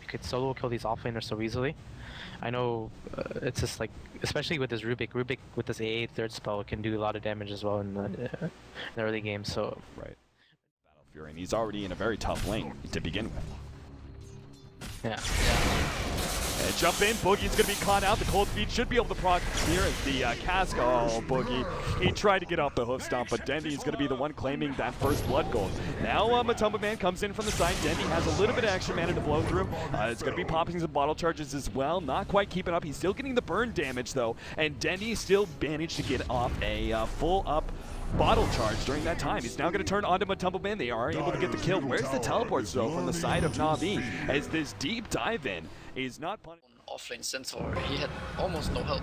could solo kill these offlaners so easily. I know it's just like, especially with this Rubik with this AA third spell can do a lot of damage as well in the early game. So right, Battle Fury, and he's already in a very tough lane to begin with. Yeah. And jump in, Boogie's gonna be caught out. The cold feet should be able to proc here as the cask. Oh, Boogie. He tried to get off the hoof stomp, but dendi is gonna be the one claiming that first blood gold. Now Matumba Man comes in from the side. Dendi has a little bit of extra mana to blow through. It's gonna be popping some bottle charges as well. Not quite keeping up. He's still getting the burn damage though, and dendi still managed to get off a full up bottle charge during that time. He's now going to turn onto Matumba Man. They are able to get the kill. Where's the teleports though from the side of Navi as this deep dive in is not punished. Offlane Centaur, he had almost no help.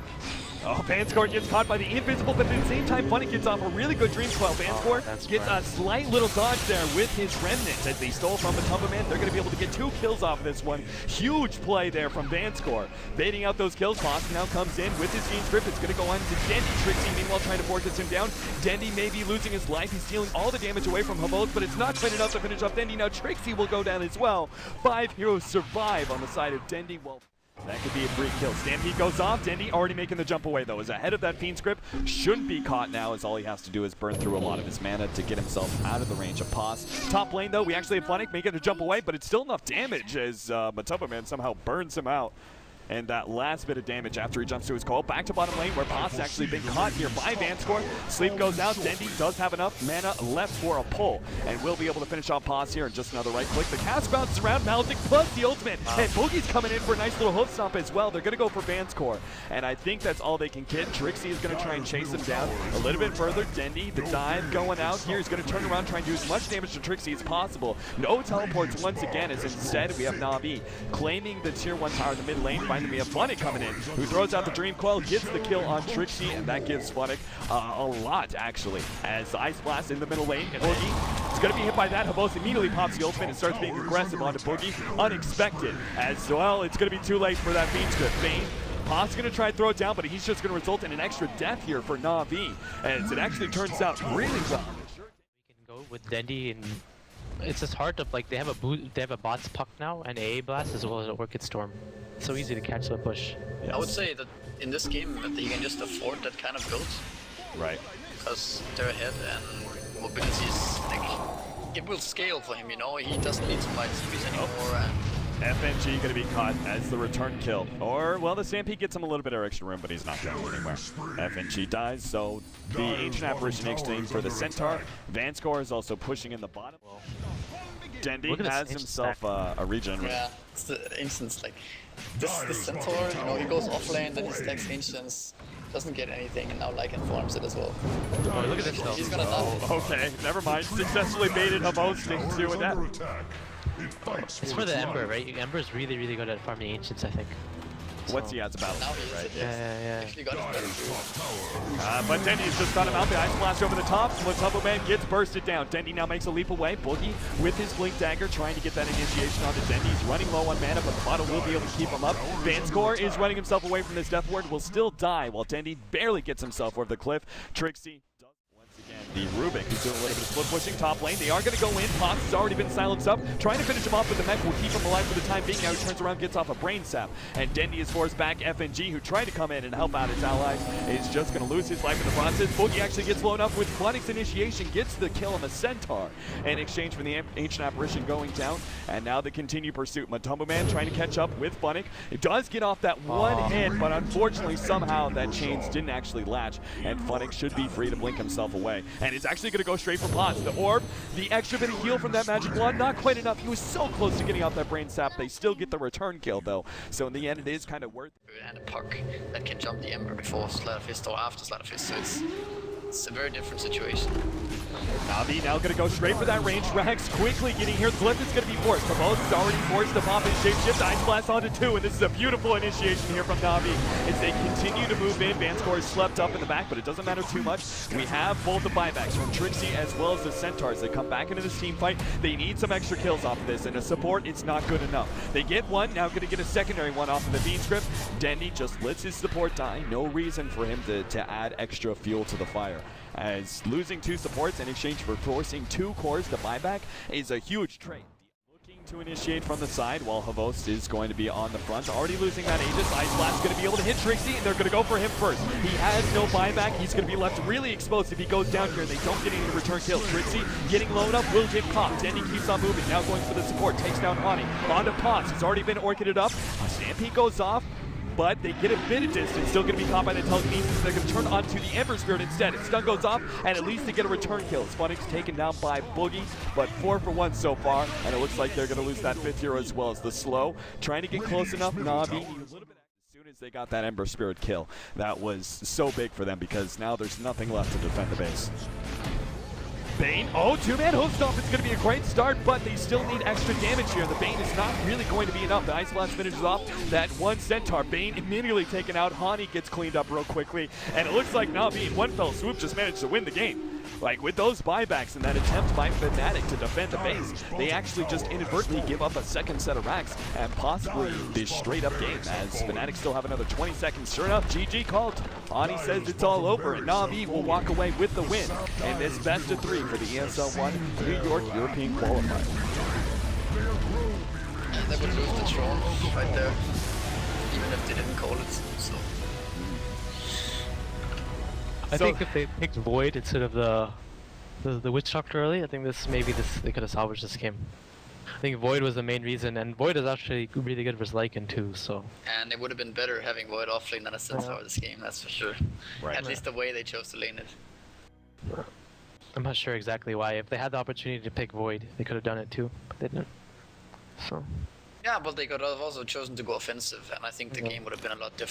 Oh, Vincere gets caught by the invisible, but at the same time, Fnatic gets off a really good dream coil. Vincere gets a slight little dodge there with his remnants as they stole from Matumba Man. They're going to be able to get 2 kills off of this one. Huge play there from Vincere. Baiting out those kills. Boss now comes in with his Fiend's Grip. It's going to go on to dendi. Trixie meanwhile trying to force him down. Dendi may be losing his life. He's stealing all the damage away from Havos, but it's not quite enough to finish off dendi. Now Trixie will go down as well. 5 heroes survive on the side of dendi. Well, that could be a free kill. Stampede goes off. Dendi already making the jump away though. Is ahead of that Fiend's Grip. Shouldn't be caught now as all he has to do is burn through a lot of his mana to get himself out of the range of Pos. Top lane though, we actually have Fnatic making the jump away, but it's still enough damage as Matumba Man somehow burns him out. And that last bit of damage after he jumps to his call. Back to bottom lane where Pos has actually been caught here by Vincere. Sleep goes out. Dendi does have enough mana left for a pull. And will be able to finish off Pos here in just another right click. The cast bounces around. Maldic plus the ultimate. Wow. And Boogie's coming in for a nice little hoof stomp as well. They're going to go for Vincere. And I think that's all they can get. Trixie is going to try and chase him down a little bit further. Dendi, the dive going out here. He's going to turn around, try and do as much damage to Trixie as possible. No teleports once again, as instead we have Navi claiming the tier 1 tower in the mid lane. Finally, we have Fnatic coming in, who throws out the Dream Coil, gets the kill on Trixie, and that gives Fnatic a lot, actually, as the Ice Blast in the middle lane. Boogie is going to be hit by that. Havos immediately pops the ultimate and starts being aggressive onto Boogie. Unexpected, as well, it's going to be too late for that Fiend's Grip. Bane, Pot's going to try to throw it down, but he's just going to result in an extra death here for Navi, as it actually turns out really well. We can go with dendi, and it's just hard to, like, they have a bots puck now and AA blast as well as an Orchid Storm. It's so easy to catch the push. Yes. I would say that in this game that he can just afford that kind of build. Right. Because they're ahead and mobility is like, it will scale for him, you know, he doesn't need to fight TVs anymore. FNG going to be caught as the return kill. Or, well, the Stampede gets him a little bit of extra room, but he's not going anywhere. FNG dies, so the Ancient Apparition exchange for the Centaur. Vincere is also pushing in the bottom. Dendi has himself a regen. Yeah, it's the instance, like, this Centaur, you know, he goes offlane, then he stacks Ancients, doesn't get anything, and now Lycan forms it as well. Oh, look at this though. He's gonna die. Okay, never mind. Successfully baited Havos into a death. It's for the Ember, right? Ember's really, really good at farming Ancients, I think. What's he has about Now he right? Yeah. Actually got his better. But Dendi's just got him out. The Ice Blast over the top. Matumba Man gets bursted down. Dendi now makes a leap away. Boogie with his Blink Dagger trying to get that initiation onto Dendi. He's running low on mana, but the bottle will be able to keep him up. Vincere is running himself away from this Death Ward. Will still die while Dendi barely gets himself over the cliff. Trixie does once again. The Rubik is doing a little bit of split pushing top lane. They are going to go in. Pox has already been silenced up. Trying to finish him off, but the mech will keep him alive for the time being. Now he turns around, gets off a Brain Sap. And Dendi is forced back. FNG, who tried to come in and help out his allies, is just going to lose his life in the process. Boogie actually gets blown up with Fnatic's initiation, gets the kill on the Centaur in exchange for the Ancient Apparition going down. And now the continued pursuit. Matumba Man trying to catch up with Fnatic. It does get off that one hit, but unfortunately somehow that chains didn't actually latch, and Fnatic should be free to blink himself away. And it's actually going to go straight for Pots. The orb, the extra bit of heal from that magic wand, not quite enough. He was so close to getting off that Brain Sap. They still get the return kill though. So in the end, it is kind of worth it. And a puck that can jump the Ember before Sleight of Fist or after Sleight of Fist, so it's a very different situation. Navi now going to go straight for that range. Rax quickly getting here. Glyph is going to be forced. Havos is already forced to pop his shapeshift. Ice Blast onto 2, and this is a beautiful initiation here from Navi as they continue to move in. Vincere is slept up in the back, but it doesn't matter too much. We have both the buybacks from Trixie as well as the Centaurs. They come back into this team fight. They need some extra kills off of this, and a support, it's not good enough. They get one, now going to get a secondary one off of the Fiend's Grip. Dendi just lets his support die. No reason for him to add extra fuel to the fire, as losing 2 supports in exchange for forcing 2 cores to buyback is a huge trade. Looking To initiate from the side, while Havost is going to be on the front. Already losing that Aegis. Ice Blast's going to be able to hit Trixie, and they're going to go for him first. He has no buyback. He's going to be left really exposed if he goes down here and they don't get any return kills. Trixie getting low up will get caught. Dendi keeps on moving. Now going for the support. Takes down Hani. On to Potts. He's already been orchided up. A Stampede goes off, but they get a bit of distance. Still going to be caught by the telekinesis. They're going to turn onto the Ember Spirit instead. And stun goes off, and at least they get a return kill. Fnatic's taken down by Boogie, but 4 for 1 so far, and it looks like they're going to lose that 5th hero as well as the slow. Trying to get close enough. Navi a little bit as soon as they got that Ember Spirit kill. That was so big for them because now there's nothing left to defend the base. Bane, oh, two-man host off. It's going to be a great start, but they still need extra damage here. The Bane is not really going to be enough. The Ice Blast finishes off that one Centaur. Bane immediately taken out. Hani gets cleaned up real quickly, and it looks like Navi in one fell swoop just managed to win the game. Like, with those buybacks and that attempt by Fnatic to defend the base, they actually just inadvertently give up a second set of racks and possibly this straight-up game, as Fnatic still have another 20 seconds. Sure enough, GG called. Ani says it's all over, and Navi will walk away with the win in this best of 3 for the ESL 1 New York European qualifier. And they would lose the throne right there, even if they didn't call it, so... I think if they picked Void instead of the Witch Doctor early, I think they could have salvaged this game. I think Void was the main reason, and Void is actually really good versus Lycan too, so... And it would have been better having Void offlane than a Centaur this game, that's for sure. Right. At least the way they chose to lane it. I'm not sure exactly why. If they had the opportunity to pick Void, they could have done it too, but they didn't. So... Yeah, but they could have also chosen to go offensive, and I think the game would have been a lot different.